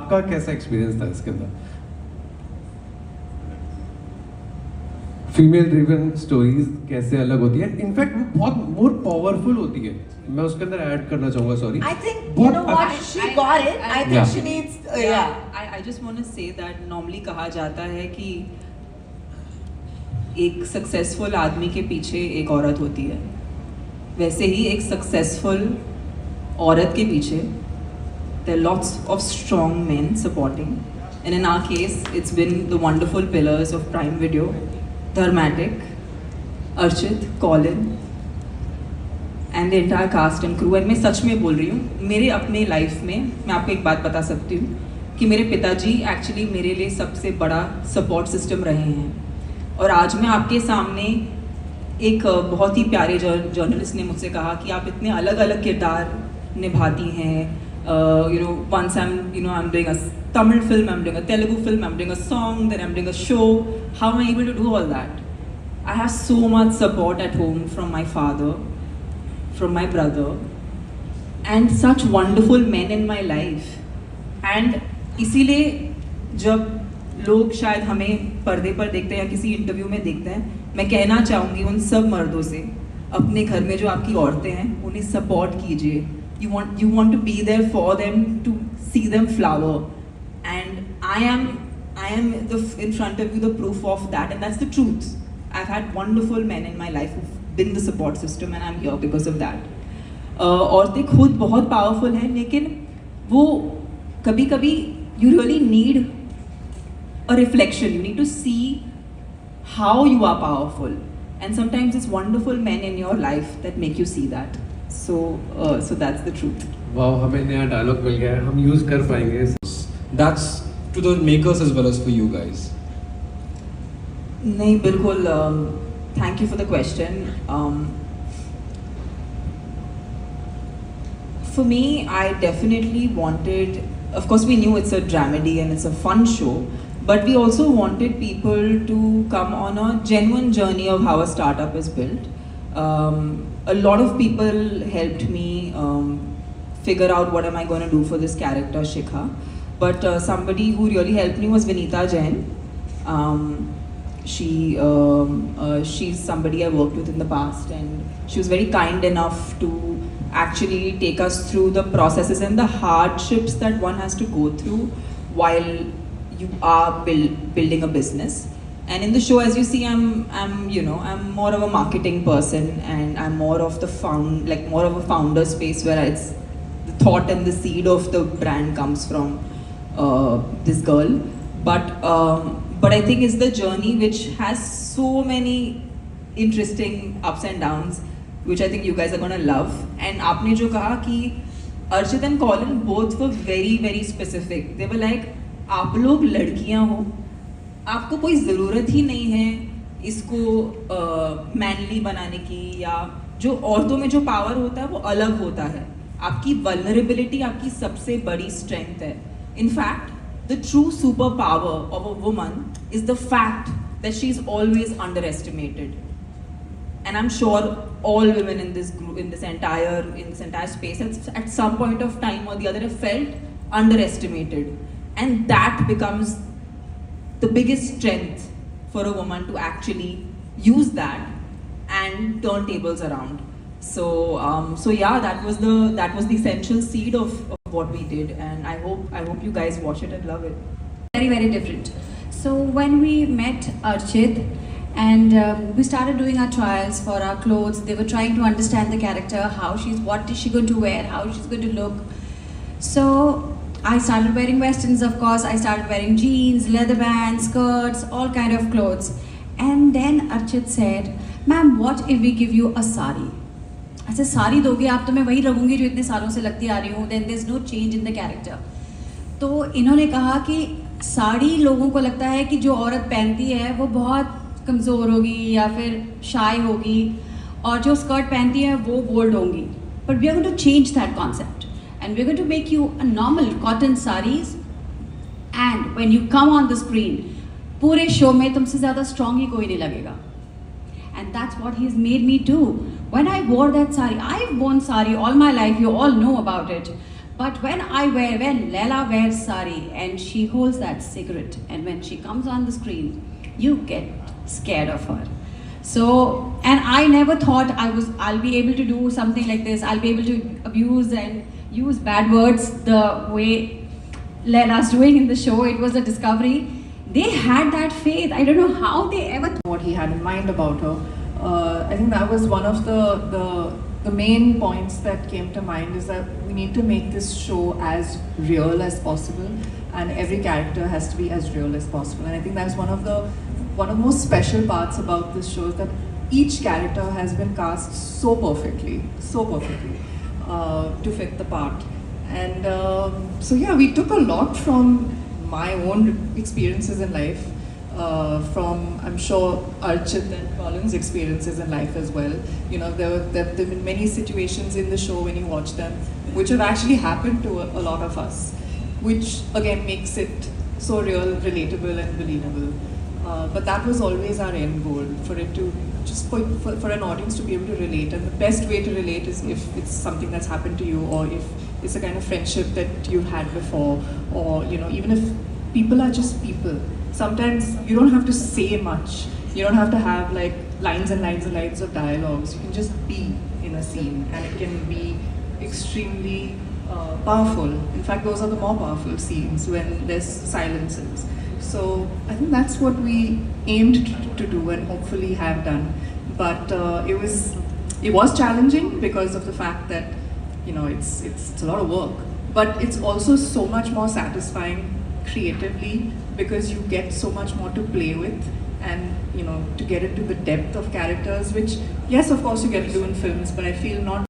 आपका कैसा एक्सपीरियंस था इसके अंदर? फीमेल ड्रिवन स्टोरीज कैसे अलग होती है, इनफैक्ट बहुत मोर पावरफुल होती है. मैं उसके अंदर ऐड करना चाहूँगा, sorry. I think you know what, she got it. I think she needs I just want to say that normally कहा जाता है कि एक सक्सेसफुल आदमी के पीछे एक औरत होती है, वैसे ही एक सक्सेसफुल औरत के पीछे there are lots of strong men supporting, and in our case it's been the wonderful pillars of Prime Video, Dharmatic, Archit, Colin and the entire cast and crew. And मैं सच में बोल रही हूँ, मेरे अपने लाइफ में मैं आपको एक बात बता सकती हूँ कि मेरे पिताजी एक्चुअली मेरे लिए सबसे बड़ा सपोर्ट सिस्टम रहे हैं. और आज मैं आपके सामने एक बहुत ही प्यारे जर्नलिस्ट ने मुझसे कहा कि आप इतने अलग अलग किरदार निभाती हैं. Once I'm doing a Tamil film, I'm doing a Telugu film, I'm doing a song, then I'm doing a show. How am I able to do all that? I have so much support at home from my father, from my brother, and such wonderful men in my life. And इसीलिए जब लोग शायद हमें पर्दे पर देखते हैं या किसी इंटरव्यू में देखते हैं, मैं कहना चाहूँगी उन सब मर्दों से, अपने घर में जो आपकी औरतें हैं उन्हें सपोर्ट कीजिए. You want to be there for them, to see them flower, and I am in front of you the proof of that, and that's the truth. I've had wonderful men in my life who've been the support system, and I'm here because of that. औरतें खुद बहुत powerful हैं, लेकिन वो कभी-कभी you really need a reflection. You need to see how you are powerful, and sometimes it's wonderful men in your life that make you see that. So that's the truth. Wow, हमें नया dialogue मिल गया है, हम use कर पाएंगे. That's to the makers as well as for you guys. नहीं, बिल्कुल. Thank you for the question. For me, I definitely wanted. Of course, we knew it's a dramedy and it's a fun show, but we also wanted people to come on a genuine journey of how a startup is built. A lot of people helped me figure out what am I going to do for this character Shikha, but somebody who really helped me was Vinita Jain. She's somebody I worked with in the past, and she was very kind enough to actually take us through the processes and the hardships that one has to go through while you are building a business. And in the show, as you see, I'm more of a marketing person, and I'm more of more of a founder space where it's the thought and the seed of the brand comes from this girl. But I think it's the journey which has so many interesting ups and downs, which I think you guys are gonna love. And आपने जो कहा कि Archit and Colin both were very very specific. They were like, आप लोग लड़कियां हो, आपको कोई ज़रूरत ही नहीं है इसको मैनली बनाने की, या जो औरतों में जो पावर होता है वो अलग होता है. आपकी वल्नरेबिलिटी आपकी सबसे बड़ी स्ट्रेंथ है. In fact the true super power of a woman is the fact that she is always under estimated. And I'm sure all women in this group, in this entire space, at some point of time or the other, have felt underestimated, and that becomes the biggest strength for a woman to actually use that and turn tables around. So yeah, that was the essential seed of what we did, and I hope you guys watch it and love it. Very very different. So when we met Archit and we started doing our trials for our clothes, they were trying to understand the character, what is she going to wear, how she's going to look. So I started wearing westerns, of course. I started wearing jeans, leather bands, skirts, all kind of clothes. And then Archit said, "Ma'am, what if we give you a sari?" I said, "Sari दोगे आप तो मैं वही लगूंगी जो इतने सालों से लगती आ रही हूँ. Then there's no change in the character." तो इन्होंने कहा कि साड़ी लोगों को लगता है कि जो औरत पहनती है वो बहुत कमज़ोर होगी या फिर शाय होगी, और जो स्कर्ट पहनती है वो बोल्ड होंगी. But we are going to change that concept. And we're going to make you a normal cotton sarees, and when you come on the screen, पूरे show में तुमसे ज़्यादा strong ही कोई नहीं लगेगा. And that's what he's made me do. When I wore that saree, I've worn saree all my life, you all know about it. But when Leila wears sari and she holds that cigarette, and when she comes on the screen, you get scared of her. So, and I never thought I'll be able to do something like this. I'll be able to abuse and use bad words the way Leila's doing in the show. It was a discovery. They had that faith. I don't know how they ever thought what he had in mind about her. I think that was one of the main points that came to mind, is that we need to make this show as real as possible, and every character has to be as real as possible. And I think that's one of the most special parts about this show, is that each character has been cast so perfectly to fit the part. And so yeah, we took a lot from my own experiences in life, from, I'm sure, Archit and Colin's experiences in life as well. You know, there have been many situations in the show when you watch them which have actually happened to a lot of us, which again makes it so real, relatable and believable. But that was always our end goal, for it to just for an audience to be able to relate. And the best way to relate is if it's something that's happened to you, or if it's a kind of friendship that you've had before, or you know, even if people are just people. Sometimes you don't have to say much. You don't have to have like lines and lines and lines of dialogues. You can just be in a scene, and it can be extremely powerful. In fact, those are the more powerful scenes when there's silences. So I think that's what we aimed to do and hopefully have done. But it was challenging because of the fact that, you know, it's a lot of work. But it's also so much more satisfying creatively, because you get so much more to play with, and you know, to get into the depth of characters, which yes, of course you get to do in films, but I feel not